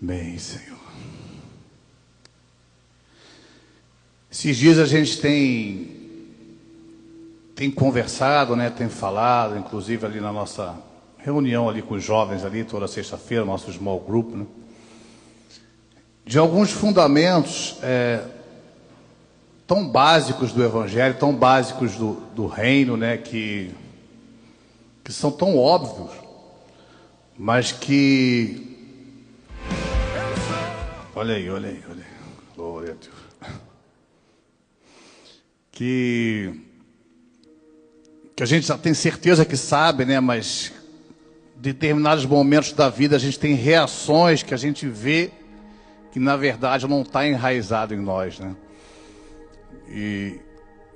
Bem, Senhor. Esses dias a gente tem conversado, né? Tem falado, inclusive ali na nossa reunião ali com os jovens ali, toda sexta-feira, nosso small group, né? De alguns fundamentos tão básicos do Evangelho, tão básicos do reino, né? Que são tão óbvios, mas que... Olha aí. Glória a Deus. Que a gente já tem certeza que sabe, né? Mas em determinados momentos da vida a gente tem reações que a gente vê que na verdade não está enraizado em nós, né? E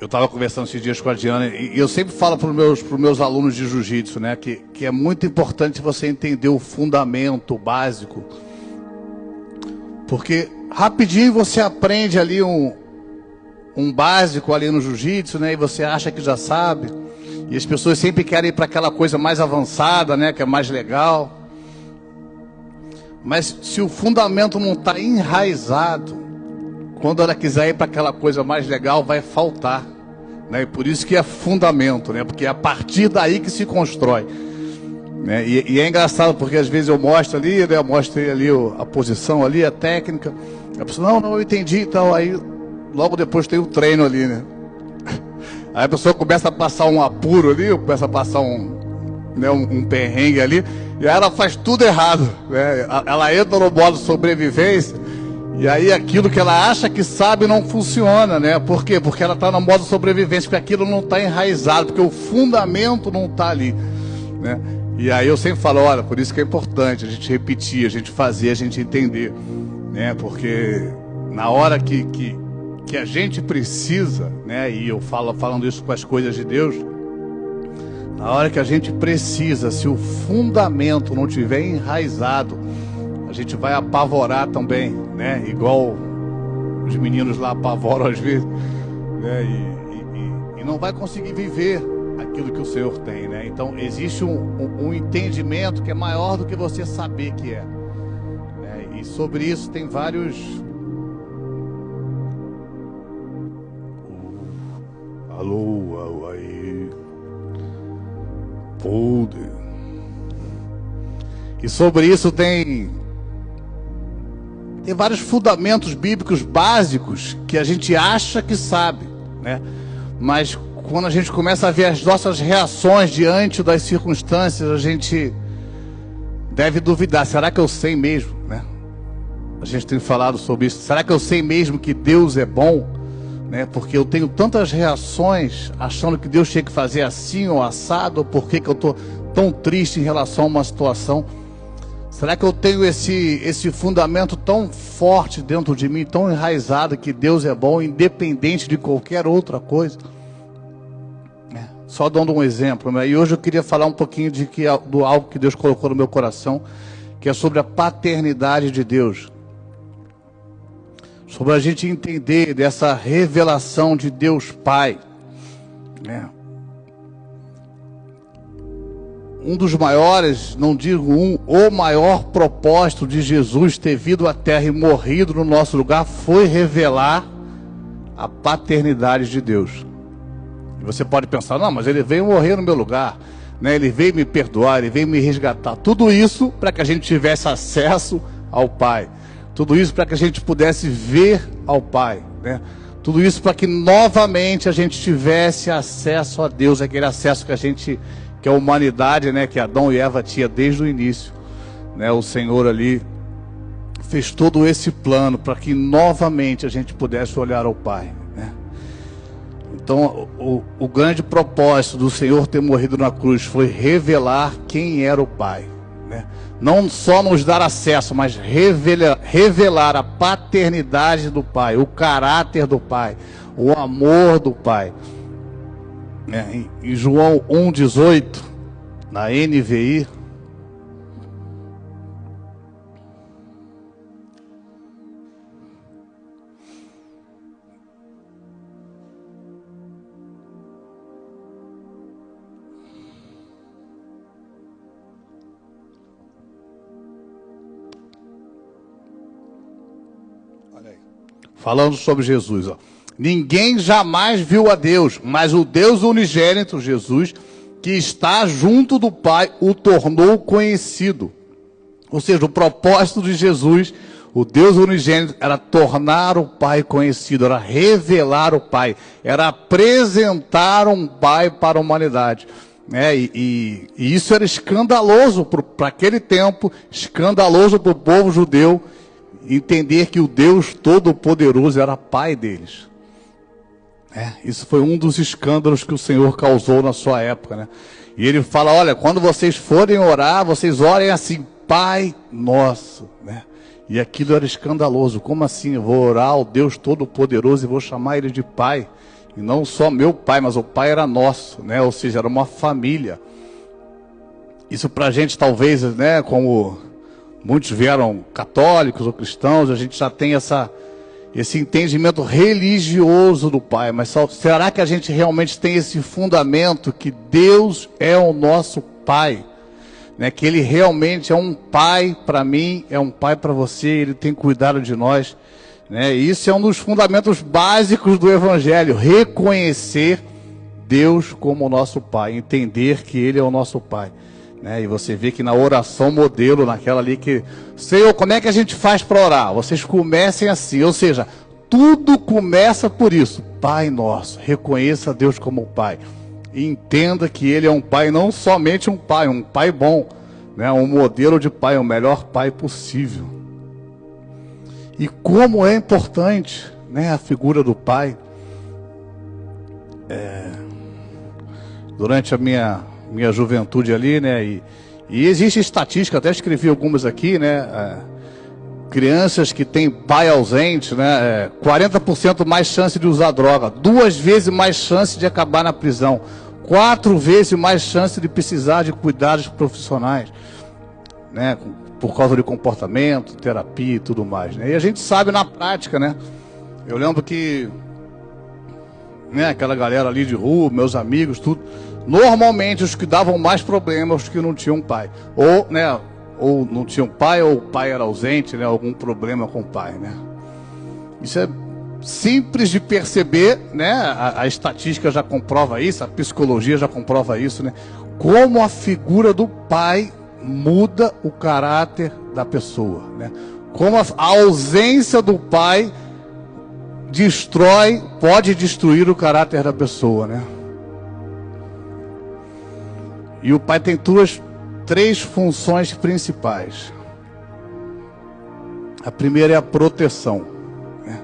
eu estava conversando esses dias com a Diana e eu sempre falo para os meus alunos de jiu-jitsu, né? Que é muito importante você entender o fundamento básico, porque rapidinho você aprende ali um básico ali no jiu-jitsu, né? E você acha que já sabe. E as pessoas sempre querem ir para aquela coisa mais avançada, né? Que é mais legal. Mas se o fundamento não está enraizado, quando ela quiser ir para aquela coisa mais legal, vai faltar, né? E por isso que é fundamento, né? Porque é a partir daí que se constrói, né? E é engraçado porque às vezes eu mostro ali, né? Eu mostrei ali a posição ali, a técnica. A pessoa, não, eu entendi e tal. Aí logo depois tem o treino ali, né? Aí a pessoa começa a passar um apuro ali, começa a passar um perrengue ali, e aí ela faz tudo errado, né? Ela entra no modo sobrevivência, e aí aquilo que ela acha que sabe não funciona, né? Por quê? Porque ela está no modo sobrevivência, porque aquilo não está enraizado, porque o fundamento não está ali, né? E aí eu sempre falo, olha, por isso que é importante a gente repetir, a gente fazer, a gente entender, né? Porque na hora que a gente precisa, né? E eu falando isso com as coisas de Deus, na hora que a gente precisa, se o fundamento não tiver enraizado, a gente vai apavorar também, né? Igual os meninos lá apavoram às vezes, né? E não vai conseguir viver aquilo que o Senhor tem, né? Então existe um entendimento que é maior do que você saber que é, né? E sobre isso tem vários... Alô, aí. Poder. E sobre isso tem vários fundamentos bíblicos básicos que a gente acha que sabe, né? Mas quando a gente começa a ver as nossas reações diante das circunstâncias, a gente deve duvidar. Será que eu sei mesmo, né? A gente tem falado sobre isso. Será que eu sei mesmo que Deus é bom? Né? Porque eu tenho tantas reações achando que Deus tinha que fazer assim ou assado, ou por que eu estou tão triste em relação a uma situação. Será que eu tenho esse fundamento tão forte dentro de mim, tão enraizado, que Deus é bom, independente de qualquer outra coisa? Só dando um exemplo, né? E hoje eu queria falar um pouquinho do algo que Deus colocou no meu coração, que é sobre a paternidade de Deus. Sobre a gente entender dessa revelação de Deus Pai, né? Um dos maiores, não digo o maior propósito de Jesus ter vindo à Terra e morrido no nosso lugar foi revelar a paternidade de Deus. E você pode pensar, não, mas ele veio morrer no meu lugar, né? Ele veio me perdoar, ele veio me resgatar. Tudo isso para que a gente tivesse acesso ao Pai. Tudo isso para que a gente pudesse ver ao Pai, né? Tudo isso para que novamente a gente tivesse acesso a Deus, aquele acesso que a humanidade, né, que Adão e Eva tinha desde o início, né? O Senhor ali fez todo esse plano para que novamente a gente pudesse olhar ao Pai, né? Então o grande propósito do Senhor ter morrido na cruz foi revelar quem era o Pai, né? Não só nos dar acesso, mas revelar a paternidade do Pai, o caráter do Pai, o amor do Pai. Em João 1,18, na NVI, Olha aí. Falando sobre Jesus, ó. Ninguém jamais viu a Deus, mas o Deus unigênito, Jesus, que está junto do Pai, o tornou conhecido. Ou seja, o propósito de Jesus, o Deus unigênito, era tornar o Pai conhecido, era revelar o Pai, era apresentar um Pai para a humanidade. E isso era escandaloso para aquele tempo, escandaloso para o povo judeu, entender que o Deus Todo-Poderoso era Pai deles. Isso foi um dos escândalos que o Senhor causou na sua época, né? E ele fala, olha, quando vocês forem orar, vocês orem assim, Pai Nosso, né? E aquilo era escandaloso. Como assim? Eu vou orar ao Deus Todo-Poderoso e vou chamar Ele de Pai? E não só meu Pai, mas o Pai era nosso, né? Ou seja, era uma família. Isso pra gente talvez, né? Como muitos vieram católicos ou cristãos, a gente já tem esse entendimento religioso do Pai, mas será que a gente realmente tem esse fundamento que Deus é o nosso Pai? Né? Que Ele realmente é um Pai para mim, é um Pai para você, Ele tem cuidado de nós. Né? E isso é um dos fundamentos básicos do Evangelho, reconhecer Deus como o nosso Pai, entender que Ele é o nosso Pai. Né? E você vê que na oração modelo, naquela ali que... Senhor, como é que a gente faz para orar? Vocês comecem assim, ou seja, tudo começa por isso. Pai nosso, reconheça Deus como Pai. E entenda que Ele é um Pai, não somente um Pai bom, né? Um modelo de Pai, o melhor Pai possível. E como é importante, né, a figura do Pai. Durante a minha juventude ali, né, e existe estatística, até escrevi algumas aqui, né, crianças que têm pai ausente, né, 40% mais chance de usar droga, 2 vezes mais chance de acabar na prisão, 4 vezes mais chance de precisar de cuidados profissionais, né, por causa de comportamento, terapia e tudo mais, né, e a gente sabe na prática, né, eu lembro que, né, aquela galera ali de rua, meus amigos, tudo, normalmente os que davam mais problemas, os que não tinham pai, ou, né, ou não tinham pai, ou o pai era ausente, né, algum problema com o pai, né. Isso é simples de perceber, né, a estatística já comprova isso, a psicologia já comprova isso, né, como a figura do pai muda o caráter da pessoa, né, como a ausência do pai pode destruir o caráter da pessoa, né. E o pai tem 3 funções principais. A primeira é a proteção, né?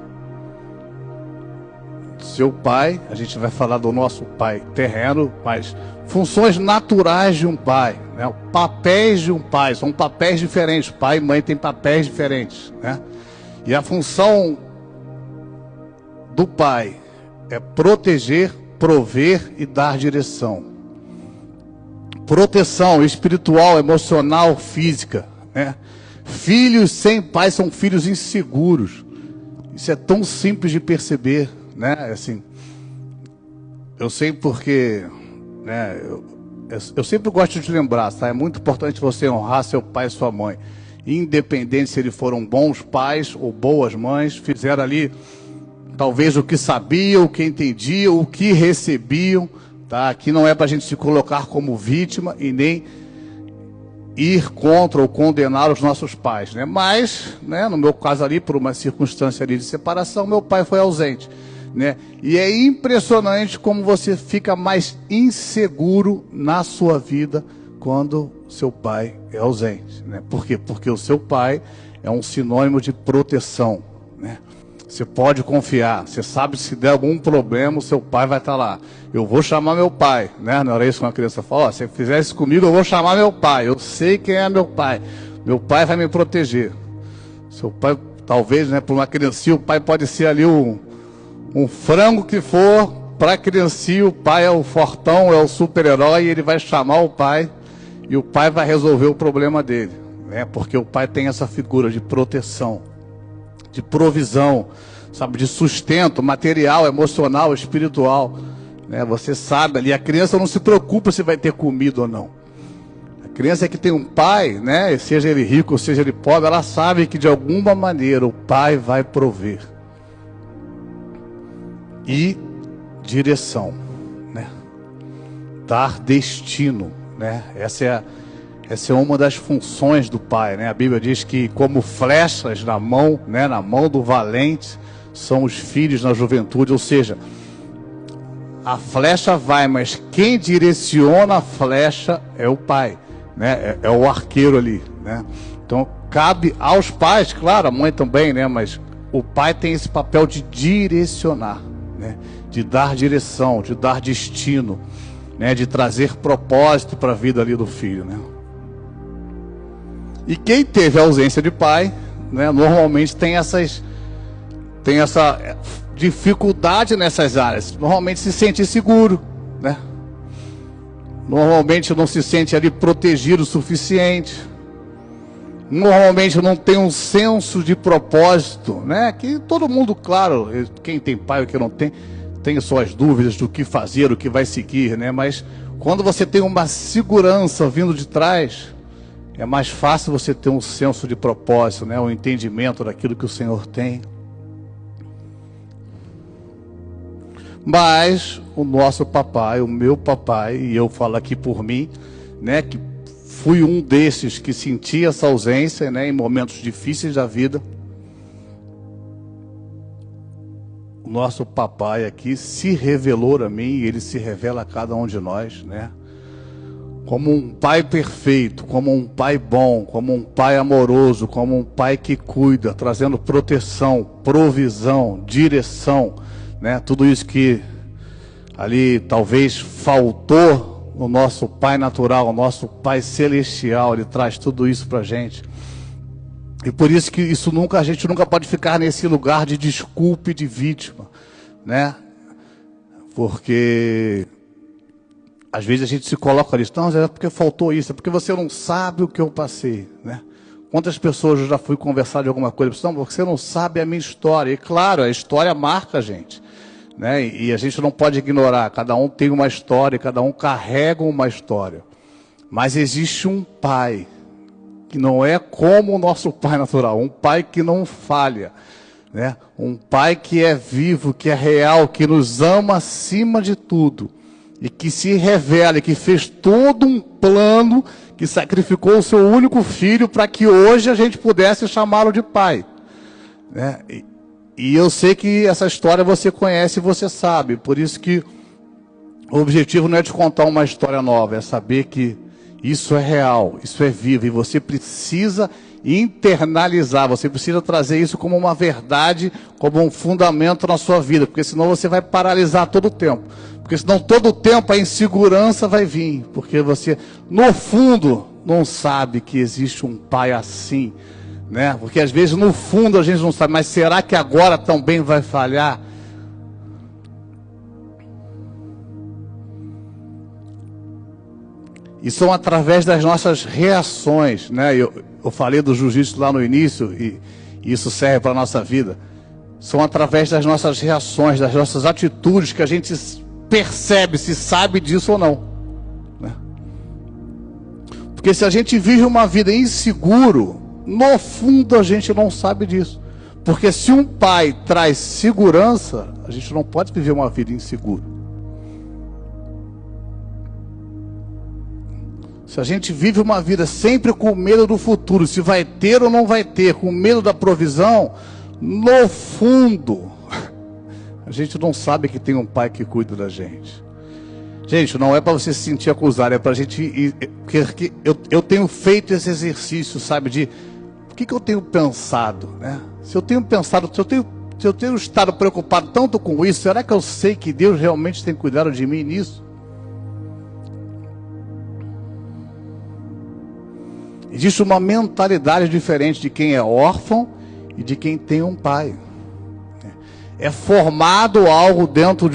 Seu pai, a gente vai falar do nosso pai terreno, mas funções naturais de um pai, né? Papéis de um pai, são papéis diferentes. Pai e mãe têm papéis diferentes, né? E a função do pai é proteger, prover e dar direção. Proteção espiritual, emocional, física, né? Filhos sem pai são filhos inseguros. Isso é tão simples de perceber, né? Assim, eu sei porque, né? Eu sempre gosto de lembrar, tá? É muito importante você honrar seu pai e sua mãe, independente se eles foram bons pais ou boas mães, fizeram ali talvez o que sabiam, o que entendiam, o que recebiam. Tá? Aqui não é para a gente se colocar como vítima e nem ir contra ou condenar os nossos pais, né? Mas, né, no meu caso ali, por uma circunstância ali de separação, meu pai foi ausente, né? E é impressionante como você fica mais inseguro na sua vida quando seu pai é ausente, né? Por quê? Porque o seu pai é um sinônimo de proteção, né? Você pode confiar, você sabe que se der algum problema, o seu pai vai estar lá. Eu vou chamar meu pai, né? Não era isso que uma criança fala, se fizer isso comigo, eu vou chamar meu pai. Eu sei quem é meu pai. Meu pai vai me proteger. Seu pai, talvez, né, para uma criancinha, o pai pode ser ali um frango que for. Para a criancinha, o pai é o fortão, é o super-herói, e ele vai chamar o pai, e o pai vai resolver o problema dele, né? Porque o pai tem essa figura de proteção, de provisão, sabe, de sustento material, emocional, espiritual, né? Você sabe ali, a criança não se preocupa se vai ter comida ou não. Criança que tem um pai, né, seja ele rico ou seja ele pobre, ela sabe que de alguma maneira o pai vai prover. E direção, né? Dar destino, né? Essa é uma das funções do pai, né? A Bíblia diz que como flechas na mão, né, na mão do valente, são os filhos na juventude, ou seja, a flecha vai, mas quem direciona a flecha é o pai, né? É o arqueiro ali, né? Então cabe aos pais, claro, a mãe também, né? Mas o pai tem esse papel de direcionar, né? De dar direção, de dar destino, né? De trazer propósito para a vida ali do filho, né? E quem teve a ausência de pai, né? Normalmente tem essa dificuldade nessas áreas. Normalmente se sente inseguro, né? Normalmente não se sente ali protegido o suficiente. Normalmente não tem um senso de propósito, né? Que todo mundo, claro, quem tem pai ou quem não tem suas dúvidas do que fazer, o que vai seguir, né? Mas quando você tem uma segurança vindo de trás, é mais fácil você ter um senso de propósito, né? Um entendimento daquilo que o Senhor tem. Mas o nosso papai, o meu papai, e eu falo aqui por mim, né, que fui um desses que sentia essa ausência, né, em momentos difíceis da vida. O nosso papai aqui se revelou a mim, e ele se revela a cada um de nós, né, como um pai perfeito, como um pai bom, como um pai amoroso, como um pai que cuida, trazendo proteção, provisão, direção, né? Tudo isso que ali talvez faltou no nosso pai natural, o nosso pai celestial, ele traz tudo isso pra gente. E por isso que a gente nunca pode ficar nesse lugar de desculpa e de vítima, né? Porque às vezes a gente se coloca ali, não, é porque faltou isso, é porque você não sabe o que eu passei, né? Quantas pessoas eu já fui conversar de alguma coisa, não, porque você não sabe a minha história. E claro, a história marca a gente, né? E a gente não pode ignorar, cada um tem uma história, cada um carrega uma história. Mas existe um pai, que não é como o nosso pai natural, um pai que não falha, né? Um pai que é vivo, que é real, que nos ama acima de tudo. E que se revela, que fez todo um plano, que sacrificou o seu único filho para que hoje a gente pudesse chamá-lo de pai, né? E eu sei que essa história você conhece e você sabe, por isso que o objetivo não é te contar uma história nova, é saber que isso é real, isso é vivo, e você precisa internalizar, você precisa trazer isso como uma verdade, como um fundamento na sua vida, porque senão você vai paralisar todo o tempo. Porque senão todo o tempo a insegurança vai vir, porque você, no fundo, não sabe que existe um pai assim, né? Porque às vezes no fundo a gente não sabe, mas será que agora também vai falhar? E são através das nossas reações, né? Eu falei do jiu-jitsu lá no início, e isso serve para a nossa vida. São através das nossas reações, das nossas atitudes, que a gente percebe se sabe disso ou não, né? Porque se a gente vive uma vida inseguro, no fundo a gente não sabe disso. Porque se um pai traz segurança, a gente não pode viver uma vida insegura. Se a gente vive uma vida sempre com medo do futuro, se vai ter ou não vai ter, com medo da provisão, no fundo a gente não sabe que tem um pai que cuida da gente. Gente, não é para você se sentir acusado, é para a gente... Eu tenho feito esse exercício, sabe, de... O que eu tenho pensado, né? Se eu tenho pensado, se eu tenho estado preocupado tanto com isso, será que eu sei que Deus realmente tem cuidado de mim nisso? Existe uma mentalidade diferente de quem é órfão e de quem tem um pai. É formado algo dentro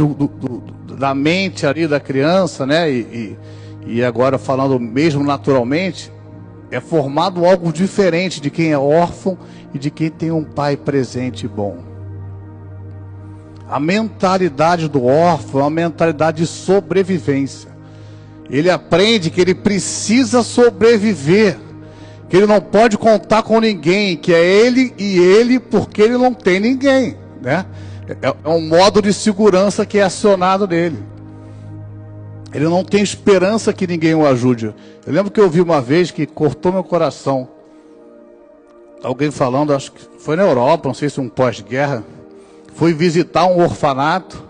da mente ali da criança, né? E agora falando mesmo naturalmente, é formado algo diferente de quem é órfão e de quem tem um pai presente e bom. A mentalidade do órfão é uma mentalidade de sobrevivência. ele aprende que ele precisa sobreviver, que ele não pode contar com ninguém, que é ele e ele, porque ele não tem ninguém, né? É um modo de segurança que é acionado nele. Ele não tem esperança que ninguém o ajude. Eu lembro que eu vi uma vez que cortou meu coração. Alguém falando, acho que foi na Europa, não sei se um pós-guerra, foi visitar um orfanato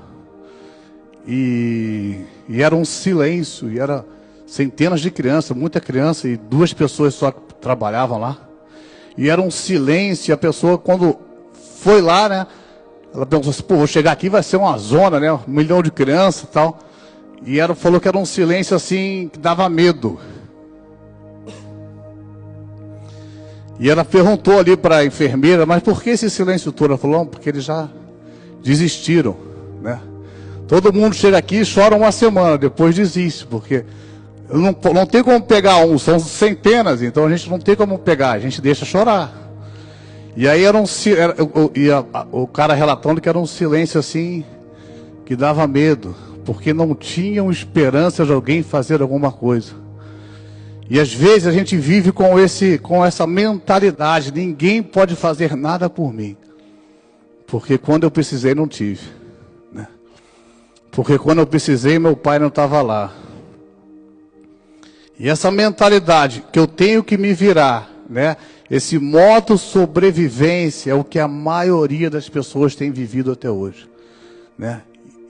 e era um silêncio, e era centenas de crianças, muita criança, e 2 pessoas só que trabalhavam lá. E era um silêncio, e a pessoa, quando foi lá, né, ela pensou assim, pô, vou chegar aqui, vai ser uma zona, né, 1 milhão de crianças e tal. E ela falou que era um silêncio assim, que dava medo. E ela perguntou ali para a enfermeira, mas por que esse silêncio todo? Ela falou, não, porque eles já desistiram, né? Todo mundo chega aqui e chora uma semana, depois desiste, porque não tem como pegar um, são centenas, então a gente não tem como pegar, a gente deixa chorar. E aí o cara relatando que era um silêncio assim, que dava medo, porque não tinham esperança de alguém fazer alguma coisa. E às vezes a gente vive com essa mentalidade, ninguém pode fazer nada por mim, porque quando eu precisei não tive, né? Porque quando eu precisei meu pai não estava lá. E essa mentalidade que eu tenho que me virar, né? Esse modo sobrevivência é o que a maioria das pessoas tem vivido até hoje, né?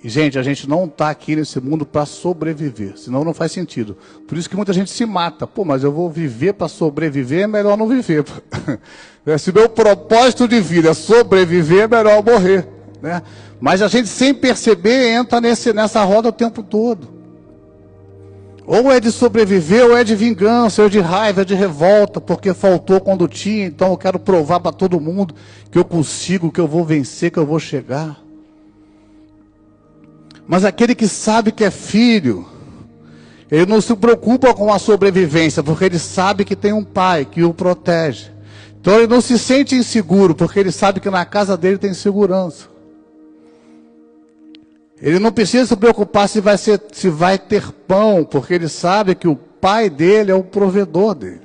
E, gente, a gente não está aqui nesse mundo para sobreviver, senão não faz sentido. Por isso que muita gente se mata. Pô, mas eu vou viver para sobreviver, é melhor não viver. Se meu propósito de vida é sobreviver, é melhor eu morrer, né? Mas a gente, sem perceber, entra nessa roda o tempo todo. Ou é de sobreviver, ou é de vingança, ou é de raiva, é de revolta, porque faltou quando tinha, então eu quero provar para todo mundo que eu consigo, que eu vou vencer, que eu vou chegar. Mas aquele que sabe que é filho, ele não se preocupa com a sobrevivência, porque ele sabe que tem um pai que o protege. Então ele não se sente inseguro, porque ele sabe que na casa dele tem segurança. Ele não precisa se preocupar se vai ter pão, porque ele sabe que o pai dele é o provedor dele.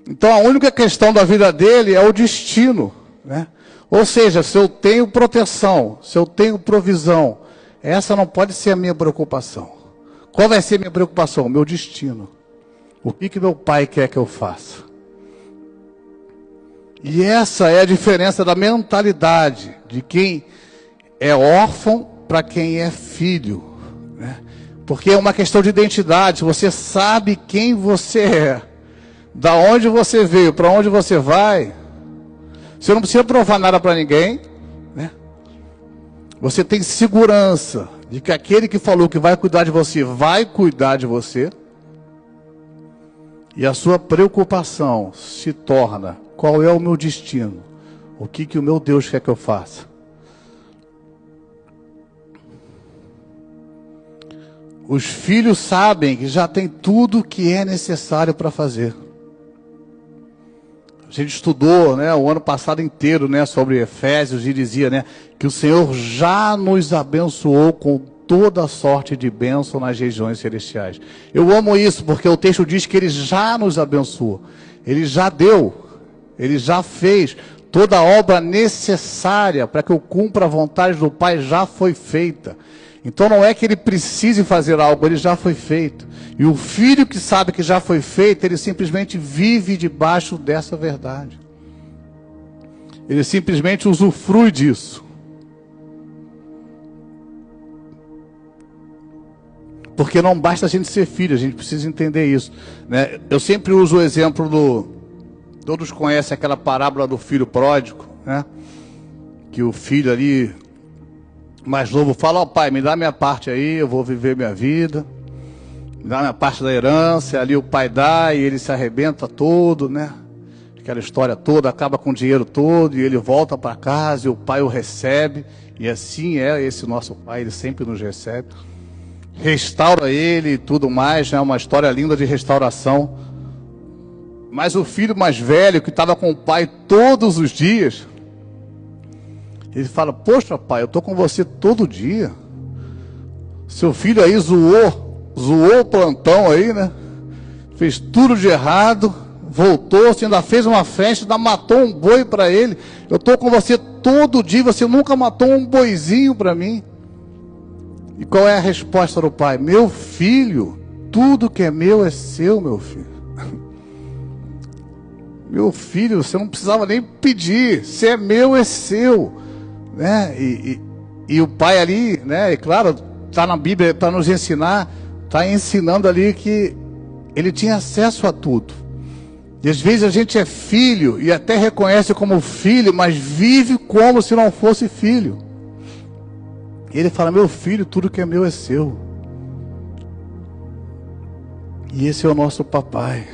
Então a única questão da vida dele é o destino, né? Ou seja, se eu tenho proteção, se eu tenho provisão, essa não pode ser a minha preocupação. Qual vai ser a minha preocupação? O meu destino. O que meu pai quer que eu faça? E essa é a diferença da mentalidade de quem é órfão para quem é filho, né? Porque é uma questão de identidade. Você sabe quem você é, da onde você veio, para onde você vai. Você não precisa provar nada para ninguém, né? Você tem segurança de que aquele que falou que vai cuidar de você, vai cuidar de você. E a sua preocupação se torna, qual é o meu destino? O que o meu Deus quer que eu faça? Os filhos sabem que já tem tudo o que é necessário para fazer. A gente estudou, né, o ano passado inteiro, né, sobre Efésios, e dizia, né, que o Senhor já nos abençoou com toda sorte de bênção nas regiões celestiais. Eu amo isso, porque o texto diz que Ele já nos abençoou. Ele já deu, Ele já fez. Toda a obra necessária para que eu cumpra a vontade do Pai já foi feita. Então não é que ele precise fazer algo, ele já foi feito. E o filho que sabe que já foi feito, ele simplesmente vive debaixo dessa verdade. Ele simplesmente usufrui disso. Porque não basta a gente ser filho, a gente precisa entender isso, né? Eu sempre uso o exemplo todos conhecem aquela parábola do filho pródigo, né? Que o filho ali mais novo fala, ó pai, me dá minha parte aí, eu vou viver minha vida, me dá minha parte da herança. Ali o pai dá e ele se arrebenta todo, né? Aquela história toda, acaba com o dinheiro todo, e ele volta para casa e o pai o recebe. E assim é esse nosso pai, ele sempre nos recebe, restaura ele e tudo mais, né? Uma história linda de restauração. Mas o filho mais velho, que estava com o pai todos os dias, ele fala, poxa pai, eu estou com você todo dia. Seu filho aí zoou zoou o plantão aí, né? Fez tudo de errado, voltou, você ainda fez uma festa, ainda matou um boi para ele. Eu estou com você todo dia, você nunca matou um boizinho para mim. E qual é a resposta do pai? Meu filho, tudo que é meu é seu, meu filho. Meu filho, você não precisava nem pedir, se é meu, é seu, né? E o pai ali, né? E claro, está na Bíblia para nos ensinar, está ensinando ali que ele tinha acesso a tudo. E às vezes a gente é filho e até reconhece como filho, mas vive como se não fosse filho. E ele fala: meu filho, tudo que é meu é seu. E esse é o nosso papai.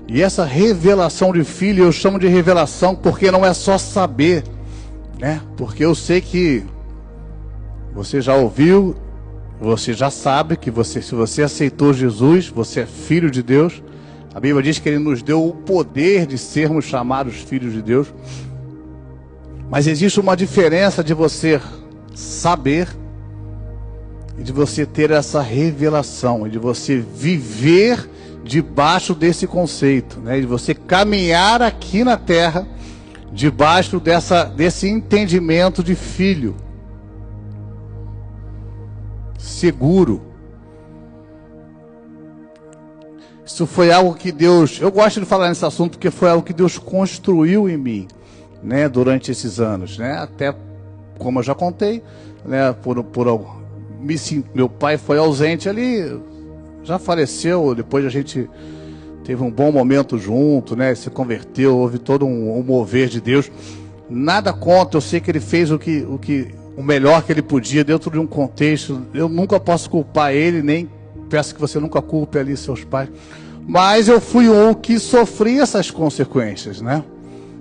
E essa revelação de filho, eu chamo de revelação porque não é só saber, né? Porque eu sei que você já ouviu, você já sabe que se você aceitou Jesus, você é filho de Deus. A Bíblia diz que Ele nos deu o poder de sermos chamados filhos de Deus. Mas existe uma diferença de você saber e de você ter essa revelação, e de você viver debaixo desse conceito, né? De você caminhar aqui na terra debaixo desse entendimento de filho seguro. Isso foi algo que Deus, eu gosto de falar nesse assunto porque foi algo que Deus construiu em mim, né, durante esses anos, né? Até como eu já contei, né, meu pai foi ausente ali, já faleceu, depois a gente teve um bom momento junto, né? Se converteu, houve todo um mover de Deus. Nada contra, eu sei que ele fez o melhor que ele podia dentro de um contexto. Eu nunca posso culpar ele, nem peço que você nunca culpe ali seus pais. Mas eu fui um que sofri essas consequências, né?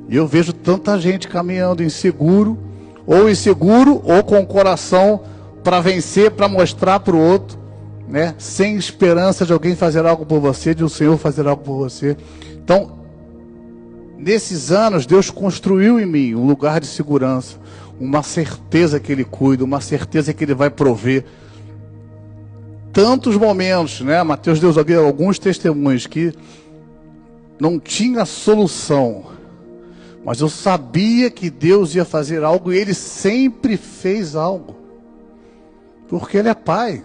E eu vejo tanta gente caminhando inseguro, ou com o coração para vencer, para mostrar para o outro, né? Sem esperança de alguém fazer algo por você, de um Senhor fazer algo por você. Então, nesses anos, Deus construiu em mim um lugar de segurança, uma certeza que Ele cuida, uma certeza que Ele vai prover. Tantos momentos, né? Mateus deu alguns testemunhos que não tinha solução, mas eu sabia que Deus ia fazer algo, e Ele sempre fez algo, porque Ele é Pai.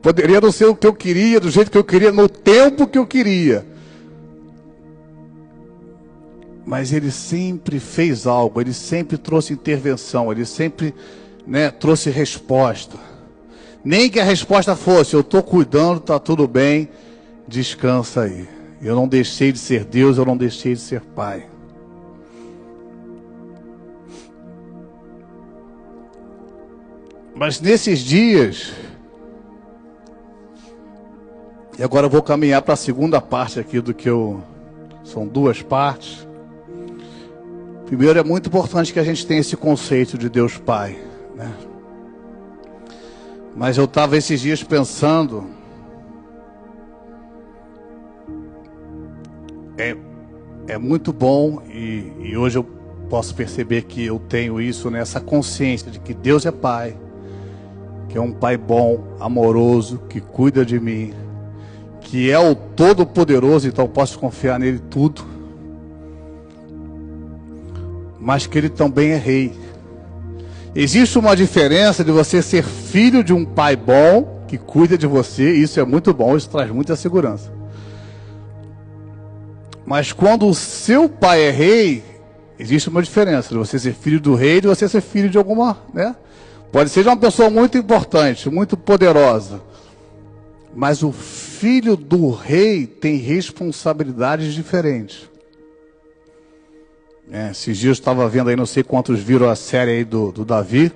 Poderia não ser o que eu queria, do jeito que eu queria, no tempo que eu queria, mas Ele sempre fez algo, Ele sempre trouxe intervenção, Ele sempre, né, trouxe resposta. Nem que a resposta fosse: eu estou cuidando, está tudo bem, descansa aí. Eu não deixei de ser Deus, eu não deixei de ser Pai. Mas nesses dias, e agora eu vou caminhar para a segunda parte aqui são duas partes. Primeiro, é muito importante que a gente tenha esse conceito de Deus Pai, né? Mas eu estava esses dias pensando, é muito bom, e hoje eu posso perceber que eu tenho isso, nessa consciência de que Deus é Pai, que é um Pai bom, amoroso, que cuida de mim, que é o Todo-Poderoso, então eu posso confiar nele tudo, mas que Ele também é Rei. Existe uma diferença de você ser filho de um pai bom, que cuida de você, isso é muito bom, isso traz muita segurança. Mas quando o seu pai é rei, existe uma diferença de você ser filho do rei e de você ser filho de alguma, né? Pode ser de uma pessoa muito importante, muito poderosa, mas o filho do rei tem responsabilidades diferentes. Esses dias eu estava vendo aí, não sei quantos viram a série aí do Davi,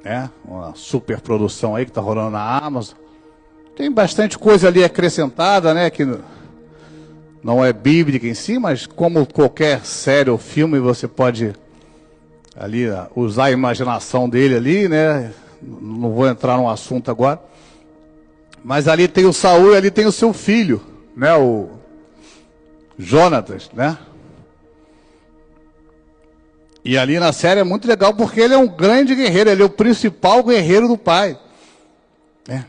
né? Uma super produção aí que está rolando na Amazon. Tem bastante coisa ali acrescentada, né? Que não é bíblica em si, mas como qualquer série ou filme, você pode ali usar a imaginação dele ali, né? Não vou entrar no assunto agora. Mas ali tem o Saul e ali tem o seu filho, né? O Jonatas, né? E ali na série é muito legal porque ele é um grande guerreiro, ele é o principal guerreiro do pai. Né?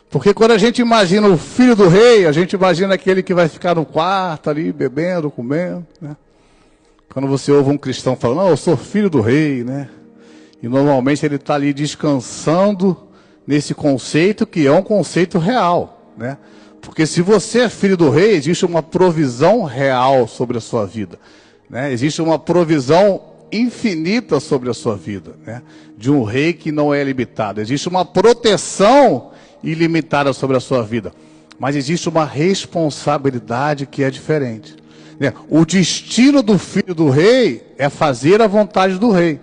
Porque quando a gente imagina o filho do rei, a gente imagina aquele que vai ficar no quarto ali, bebendo, comendo. Né? Quando você ouve um cristão falando, não, eu sou filho do rei, né? E normalmente ele está ali descansando nesse conceito que é um conceito real, né? Porque se você é filho do rei, existe uma provisão real sobre a sua vida, né? Existe uma provisão infinita sobre a sua vida, né? De um rei que não é limitado. Existe uma proteção ilimitada sobre a sua vida, mas existe uma responsabilidade que é diferente. Né? O destino do filho do rei é fazer a vontade do rei,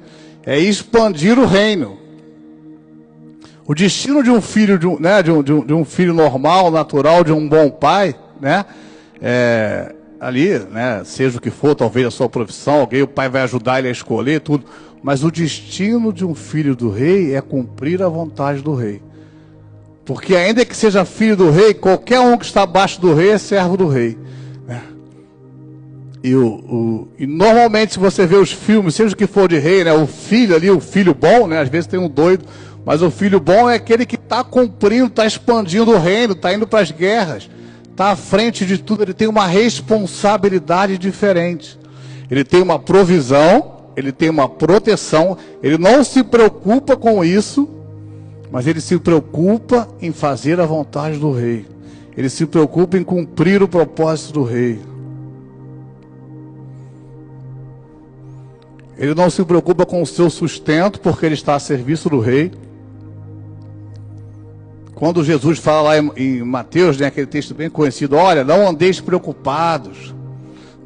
é expandir o reino. O destino de um filho, de um filho normal, natural, de um bom pai, né? Ali, né? Seja o que for, talvez a sua profissão, alguém, o pai vai ajudar ele a escolher tudo. Mas o destino de um filho do rei é cumprir a vontade do rei. Porque ainda que seja filho do rei, qualquer um que está abaixo do rei é servo do rei. Né? E normalmente, se você vê os filmes, seja o que for de rei, né? O filho ali, o filho bom, né? Às vezes tem um doido. Mas o filho bom é aquele que está cumprindo, está expandindo o reino, está indo para as guerras, está à frente de tudo, ele tem uma responsabilidade diferente. Ele tem uma provisão, ele tem uma proteção, ele não se preocupa com isso, mas ele se preocupa em fazer a vontade do rei. Ele se preocupa em cumprir o propósito do rei. Ele não se preocupa com o seu sustento, porque ele está a serviço do rei. Quando Jesus fala lá em Mateus, né, aquele texto bem conhecido, olha, não andeis preocupados,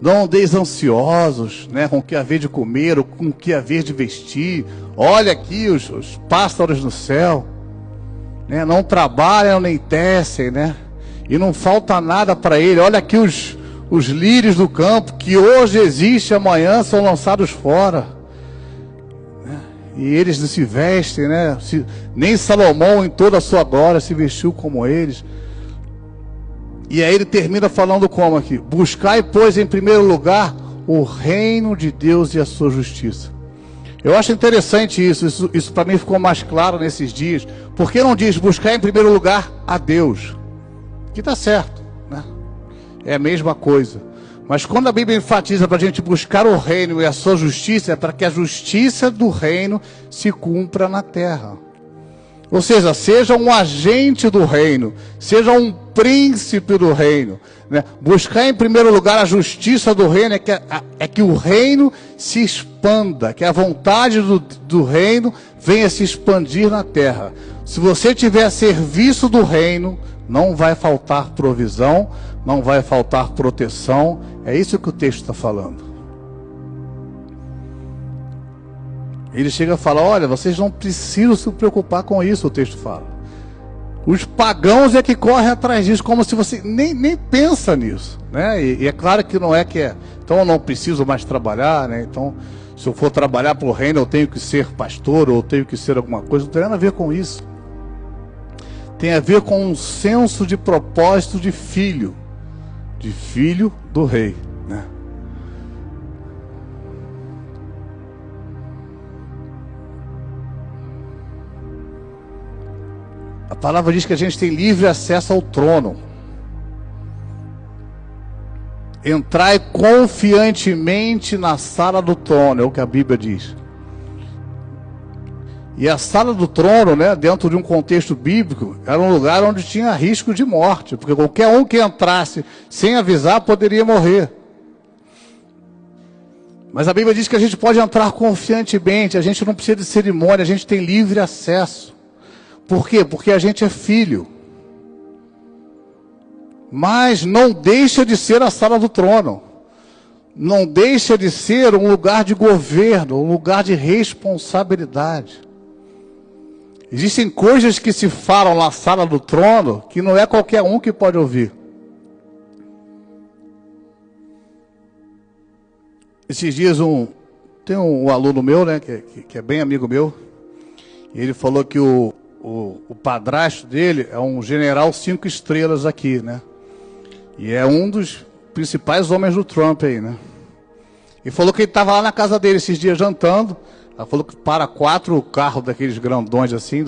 não andeis ansiosos, né, com o que haver de comer, ou com o que haver de vestir. Olha aqui os pássaros no céu, né, não trabalham nem tecem, né, e não falta nada para ele. Olha aqui os lírios do campo, que hoje existem, amanhã são lançados fora. E eles não se vestem, né? Nem Salomão em toda a sua glória se vestiu como eles. E aí ele termina falando como aqui? Buscai, pois, em primeiro lugar o reino de Deus e a sua justiça. Eu acho interessante isso para mim ficou mais claro nesses dias. Por que não diz buscar em primeiro lugar a Deus? Que está certo, né? É a mesma coisa. Mas quando a Bíblia enfatiza para a gente buscar o reino e a sua justiça, é para que a justiça do reino se cumpra na terra. Ou seja, seja um agente do reino, seja um príncipe do reino. Né? Buscar em primeiro lugar a justiça do reino é que o reino se expanda, que a vontade do reino venha se expandir na terra. Se você tiver a serviço do reino, não vai faltar provisão, não vai faltar proteção. É isso que o texto está falando. Ele chega a falar, olha, vocês não precisam se preocupar com isso, o texto fala. Os pagãos é que correm atrás disso, como se você nem pensa nisso. Né? E é claro que não é que é, então eu não preciso mais trabalhar, né? Então se eu for trabalhar para o reino eu tenho que ser pastor, ou eu tenho que ser alguma coisa, não tem nada a ver com isso. Tem a ver com um senso de propósito de filho do rei, né? A palavra diz que a gente tem livre acesso ao trono. Entrai confiantemente na sala do trono, é o que a Bíblia diz. E a sala do trono, né, dentro de um contexto bíblico, era um lugar onde tinha risco de morte, porque qualquer um que entrasse sem avisar poderia morrer. Mas a Bíblia diz que a gente pode entrar confiantemente, a gente não precisa de cerimônia, a gente tem livre acesso. Por quê? Porque a gente é filho. Mas não deixa de ser a sala do trono. Não deixa de ser um lugar de governo, um lugar de responsabilidade. Existem coisas que se falam na sala do trono que não é qualquer um que pode ouvir. Esses dias tem um aluno meu, né, que é bem amigo meu, e ele falou que o padrasto dele é um general 5 estrelas aqui, né? E é um dos principais homens do Trump aí, né? E falou que ele estava lá na casa dele esses dias jantando. Ela falou que para 4 carros daqueles grandões assim,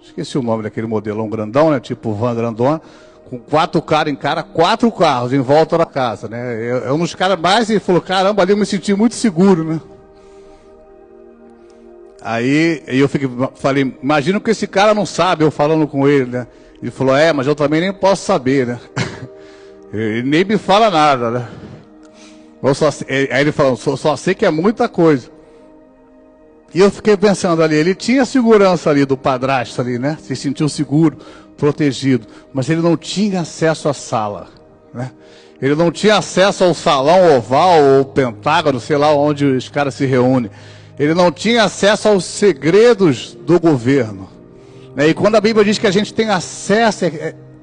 esqueci o nome daquele modelão grandão, né? Tipo van grandona, com 4 caras em cara, 4 carros em volta da casa, né? É um dos caras mais, e falou, caramba, ali eu me senti muito seguro, né? Aí eu falei, imagina que esse cara não sabe, eu falando com ele, né? Ele falou, mas eu também nem posso saber, né? Ele nem me fala nada, né? Aí ele falou, só sei que é muita coisa. E eu fiquei pensando ali, ele tinha segurança ali do padrasto ali, né? Se sentiu seguro, protegido. Mas ele não tinha acesso à sala, né? Ele não tinha acesso ao salão oval ou pentágono, sei lá onde os caras se reúnem. Ele não tinha acesso aos segredos do governo, né? E quando a Bíblia diz que a gente tem acesso,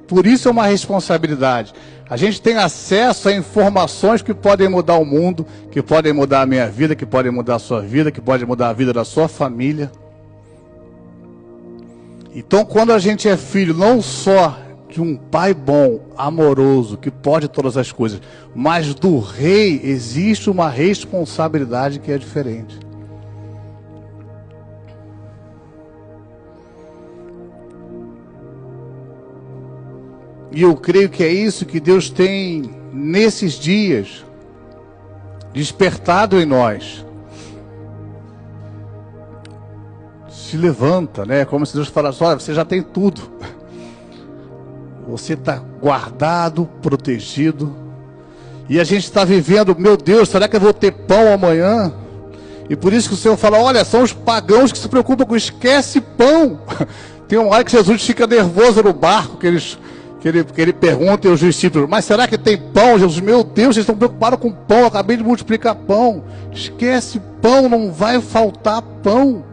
por isso é uma responsabilidade. A gente tem acesso a informações que podem mudar o mundo, que podem mudar a minha vida, que podem mudar a sua vida, que podem mudar a vida da sua família. Então, quando a gente é filho não só de um pai bom, amoroso, que pode todas as coisas, mas do rei, existe uma responsabilidade que é diferente. E eu creio que é isso que Deus tem, nesses dias, despertado em nós. Se levanta, né? Como se Deus falasse, olha, você já tem tudo. Você está guardado, protegido. E a gente está vivendo, meu Deus, será que eu vou ter pão amanhã? E por isso que o Senhor fala, olha, são os pagãos que se preocupam com esquece pão. Tem uma hora que Jesus fica nervoso no barco, que ele pergunta aos discípulos, mas será que tem pão? Jesus, meu Deus, vocês estão preocupados com pão, eu acabei de multiplicar pão. Esquece pão, não vai faltar pão.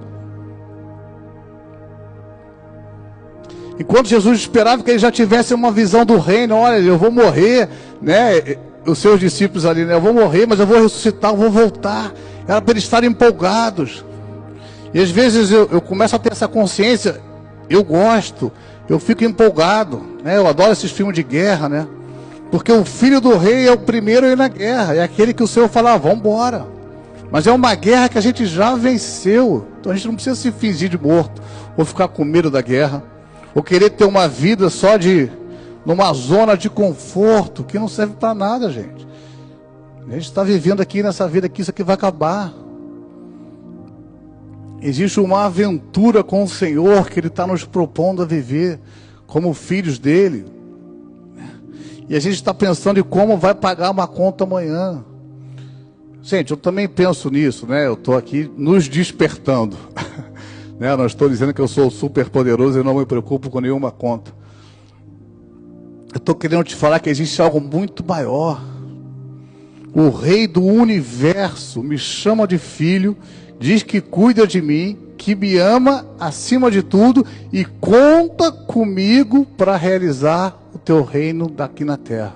Enquanto Jesus esperava que ele já tivesse uma visão do reino, olha, eu vou morrer, né? Os seus discípulos ali, né? Eu vou morrer, mas eu vou ressuscitar, eu vou voltar. Era para eles estarem empolgados. E às vezes eu começo a ter essa consciência, eu fico empolgado, né? Eu adoro esses filmes de guerra, né? Porque o filho do rei é o primeiro a ir na guerra, é aquele que o Senhor fala, vamos embora. Mas é uma guerra que a gente já venceu, então a gente não precisa se fingir de morto, ou ficar com medo da guerra, ou querer ter uma vida só numa zona de conforto, que não serve para nada, gente. A gente está vivendo aqui nessa vida aqui, isso aqui vai acabar. Existe uma aventura com o Senhor que Ele está nos propondo a viver como filhos dEle. E a gente está pensando em como vai pagar uma conta amanhã. Gente, eu também penso nisso, né? Eu estou aqui nos despertando. Né? Não estou dizendo que eu sou super poderoso e não me preocupo com nenhuma conta. Eu estou querendo te falar que existe algo muito maior. O Rei do Universo me chama de filho, diz que cuida de mim, que me ama acima de tudo e conta comigo para realizar o teu reino daqui na terra.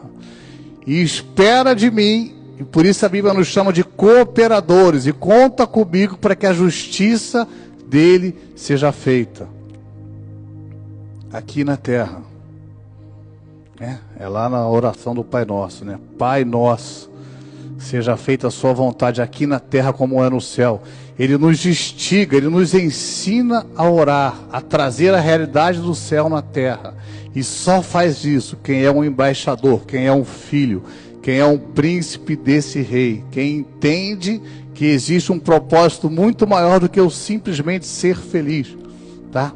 E espera de mim, e por isso a Bíblia nos chama de cooperadores, e conta comigo para que a justiça dele seja feita aqui na terra. É lá na oração do Pai Nosso, né? Pai Nosso, seja feita a sua vontade aqui na terra como é no céu. Ele nos instiga, ele nos ensina a orar, a trazer a realidade do céu na terra. E só faz isso quem é um embaixador, quem é um filho, quem é um príncipe desse rei, quem entende que existe um propósito muito maior do que eu simplesmente ser feliz, tá?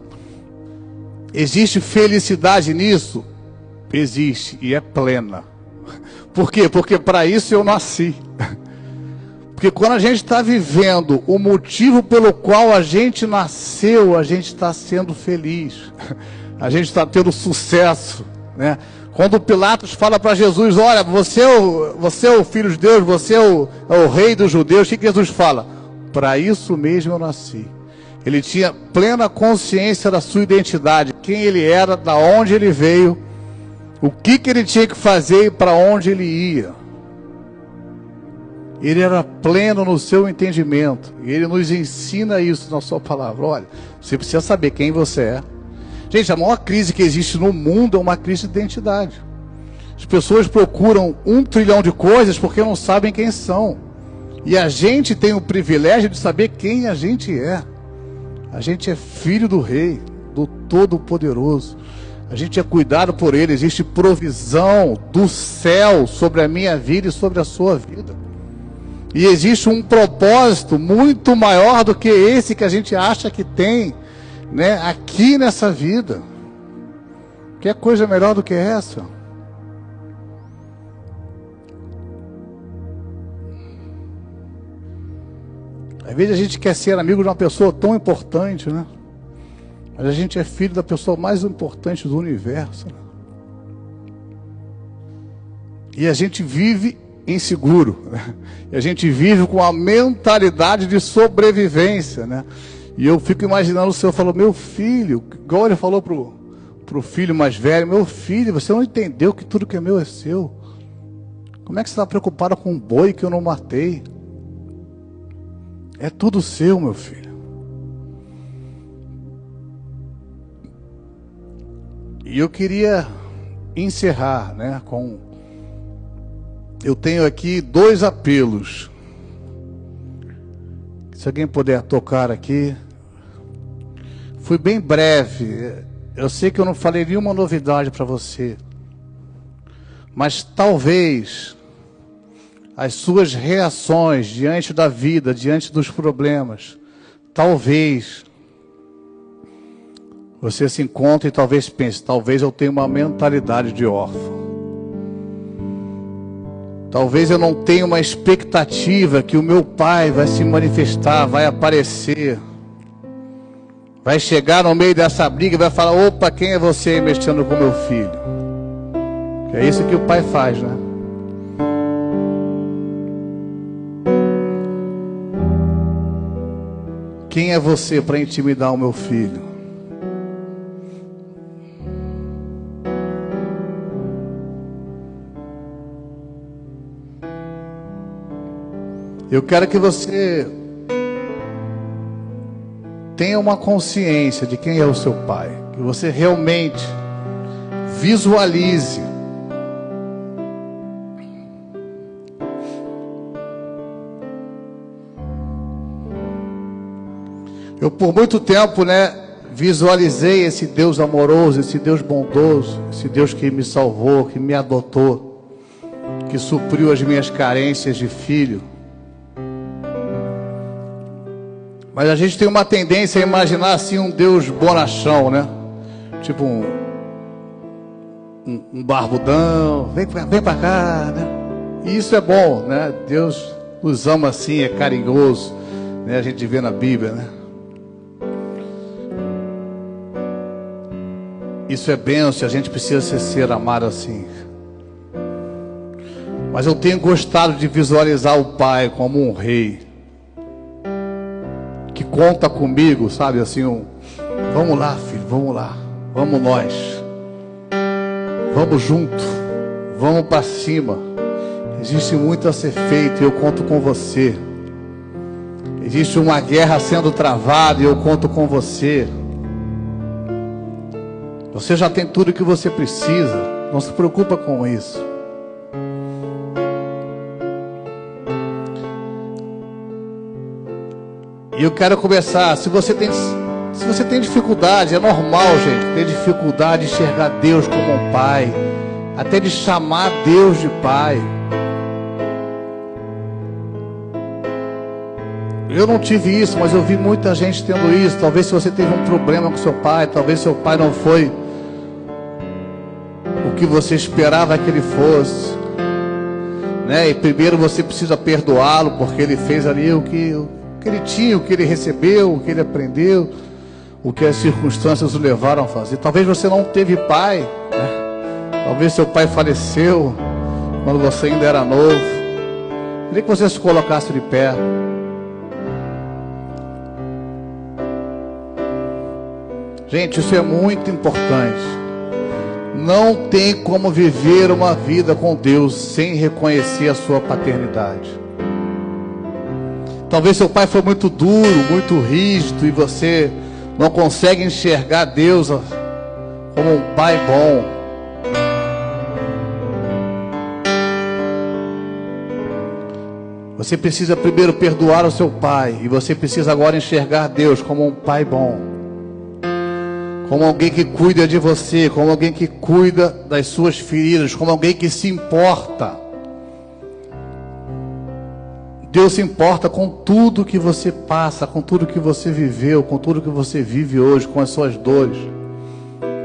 Existe felicidade nisso? Existe, e é plena. Por quê? Porque para isso eu nasci. Porque quando a gente está vivendo o motivo pelo qual a gente nasceu, a gente está sendo feliz. A gente está tendo sucesso, né? Quando Pilatos fala para Jesus, olha, você é o Filho de Deus, você é o Rei dos Judeus, o que Jesus fala? Para isso mesmo eu nasci. Ele tinha plena consciência da sua identidade, quem ele era, da onde ele veio, o que ele tinha que fazer e para onde ele ia. Ele era pleno no seu entendimento. E ele nos ensina isso na sua palavra. Olha, você precisa saber quem você é. Gente, a maior crise que existe no mundo é uma crise de identidade. As pessoas procuram 1 trilhão de coisas porque não sabem quem são. E a gente tem o privilégio de saber quem a gente é. A gente é filho do Rei, do Todo-Poderoso. A gente é cuidado por Ele. Existe provisão do céu sobre a minha vida e sobre a sua vida. E existe um propósito muito maior do que esse que a gente acha que tem, né, aqui nessa vida. Que coisa melhor do que essa? Às vezes a gente quer ser amigo de uma pessoa tão importante, né? Mas a gente é filho da pessoa mais importante do universo, né? E a gente vive inseguro, né? E a gente vive com a mentalidade de sobrevivência, né? E eu fico imaginando o Senhor falou, meu filho, igual ele falou pro filho mais velho, meu filho, você não entendeu que tudo que é meu é seu. Como é que você está preocupado com um boi que eu não matei? É tudo seu, meu filho. E eu queria encerrar, né, com... Eu tenho aqui 2 apelos. Se alguém puder tocar aqui. Fui bem breve. Eu sei que eu não falei nenhuma novidade para você. Mas talvez as suas reações diante da vida, diante dos problemas, talvez você se encontre e talvez pense, talvez eu tenha uma mentalidade de órfão. Talvez eu não tenha uma expectativa que o meu pai vai se manifestar, vai aparecer, vai chegar no meio dessa briga e vai falar, opa, quem é você aí mexendo com meu filho? Que é isso que o pai faz, né? Quem é você para intimidar o meu filho? Eu quero que você tenha uma consciência de quem é o seu pai. Que você realmente visualize. Eu por muito tempo, né, visualizei esse Deus amoroso, esse Deus bondoso, esse Deus que me salvou, que me adotou, que supriu as minhas carências de filho. Mas a gente tem uma tendência a imaginar assim um Deus bonachão, né? Tipo um barbudão, vem pra cá, né? E isso é bom, né? Deus nos ama assim, é carinhoso, né? A gente vê na Bíblia, né? Isso é bênção, a gente precisa ser amado assim. Mas eu tenho gostado de visualizar o Pai como um rei que conta comigo, sabe, assim, vamos lá, filho, vamos lá, vamos nós, vamos junto, vamos para cima. Existe muito a ser feito e eu conto com você. Existe uma guerra sendo travada e eu conto com você. Você já tem tudo o que você precisa, não se preocupa com isso. E eu quero começar, se você tem dificuldade, é normal, gente, ter dificuldade de enxergar Deus como um pai, até de chamar Deus de pai. Eu não tive isso, mas eu vi muita gente tendo isso. Talvez se você teve um problema com seu pai, talvez seu pai não foi o que você esperava que ele fosse, né? E primeiro você precisa perdoá-lo, porque ele fez ali o que ele tinha, o que ele recebeu, o que ele aprendeu, o que as circunstâncias o levaram a fazer. Talvez você não teve pai, né? Talvez seu pai faleceu quando você ainda era novo. Queria que você se colocasse de pé. Gente, isso é muito importante. Não tem como viver uma vida com Deus sem reconhecer a sua paternidade. Talvez seu pai foi muito duro, muito rígido, e você não consegue enxergar Deus como um pai bom. Você precisa primeiro perdoar o seu pai. E você precisa agora enxergar Deus como um pai bom. Como alguém que cuida de você. Como alguém que cuida das suas feridas. Como alguém que se importa. Deus se importa com tudo que você passa. Com tudo que você viveu. Com tudo que você vive hoje. Com as suas dores.